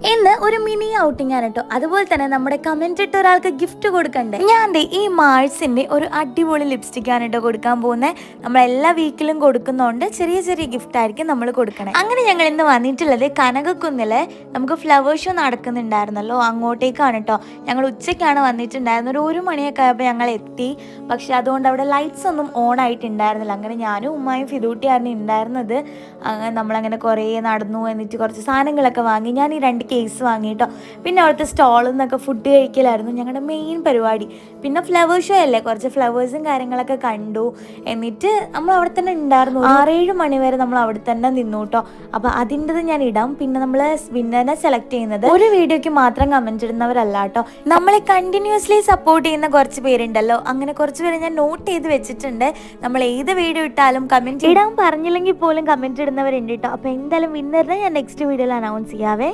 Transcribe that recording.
ഇന്ന് ഒരു mini outing ആണ് കേട്ടോ. അതുപോലെ തന്നെ നമ്മുടെ കമന്റ് ഇട്ട ഒരാൾക്ക് ഗിഫ്റ്റ് കൊടുക്കണ്ടേ. ഞാൻ ഈ മാൾസിന്റെ ഒരു അടിപൊളി ലിപ്സ്റ്റിക് ആണ് കേട്ടോ കൊടുക്കാൻ പോകുന്നത്. നമ്മൾ എല്ലാ വീക്കിലും കൊടുക്കുന്നതുകൊണ്ട് ചെറിയ ചെറിയ ഗിഫ്റ്റ് ആയിരിക്കും നമ്മൾ കൊടുക്കണേ. അങ്ങനെ ഞങ്ങൾ ഇന്ന് വന്നിട്ടുള്ളത് കനകക്കുന്നില് നമുക്ക് ഫ്ലവർ ഷോ നടക്കുന്നുണ്ടായിരുന്നല്ലോ, അങ്ങോട്ടേക്കാണ് കേട്ടോ. ഞങ്ങൾ ഉച്ചയ്ക്കാണ് വന്നിട്ടുണ്ടായിരുന്നത്. ഒരു മണിയൊക്കെ ആയപ്പോൾ ഞങ്ങൾ എത്തി. പക്ഷെ അതുകൊണ്ട് അവിടെ ലൈറ്റ്സ് ഒന്നും ഓൺ ആയിട്ടുണ്ടായിരുന്നില്ല. അങ്ങനെ ഞാനും ഉമ്മായും ഫിദൂട്ടിയായിരുന്നു ഉണ്ടായിരുന്നത്. നമ്മളങ്ങനെ കുറേ നടന്നു. എന്നിട്ട് കുറച്ച് സാധനങ്ങളൊക്കെ വാങ്ങി. ഞാൻ ഈ 2 കേസ് വാങ്ങിയിട്ടോ. പിന്നെ അവിടുത്തെ സ്റ്റാളിൽ നിന്നൊക്കെ ഫുഡ് കഴിക്കലായിരുന്നു ഞങ്ങളുടെ മെയിൻ പരിപാടി. പിന്നെ ഫ്ലവർ ഷോ അല്ലേ, കുറച്ച് ഫ്ലവേഴ്സും കാര്യങ്ങളൊക്കെ കണ്ടു. എന്നിട്ട് നമ്മൾ അവിടെ തന്നെ ഉണ്ടായിരുന്നു. 6-7 മണി വരെ നമ്മൾ അവിടെ തന്നെ നിന്നു കേട്ടോ. അപ്പോൾ അതിൻ്റെത് ഞാൻ ഇടാം. പിന്നെ നമ്മൾ വിന്നറിനെ സെലക്ട് ചെയ്യുന്നത് ഒരു വീഡിയോയ്ക്ക് മാത്രം കമൻറ്റ് ഇടുന്നവരല്ല കേട്ടോ. നമ്മളെ കണ്ടിന്യൂസ്ലി സപ്പോർട്ട് ചെയ്യുന്ന കുറച്ച് പേരുണ്ടല്ലോ, അങ്ങനെ കുറച്ച് പേര് ഞാൻ നോട്ട് ചെയ്ത് വെച്ചിട്ടുണ്ട്. നമ്മൾ ഏത് വീഡിയോ ഇട്ടാലും കമൻറ്റ് ഇടാൻ പറഞ്ഞില്ലെങ്കിൽ പോലും കമൻറ്റ് ഇടുന്നവരുണ്ട് കേട്ടോ. അപ്പോൾ എന്തായാലും വിന്നറിനെ ഞാൻ നെക്സ്റ്റ് വീഡിയോയിൽ അനൗൺസ് ചെയ്യാവേ.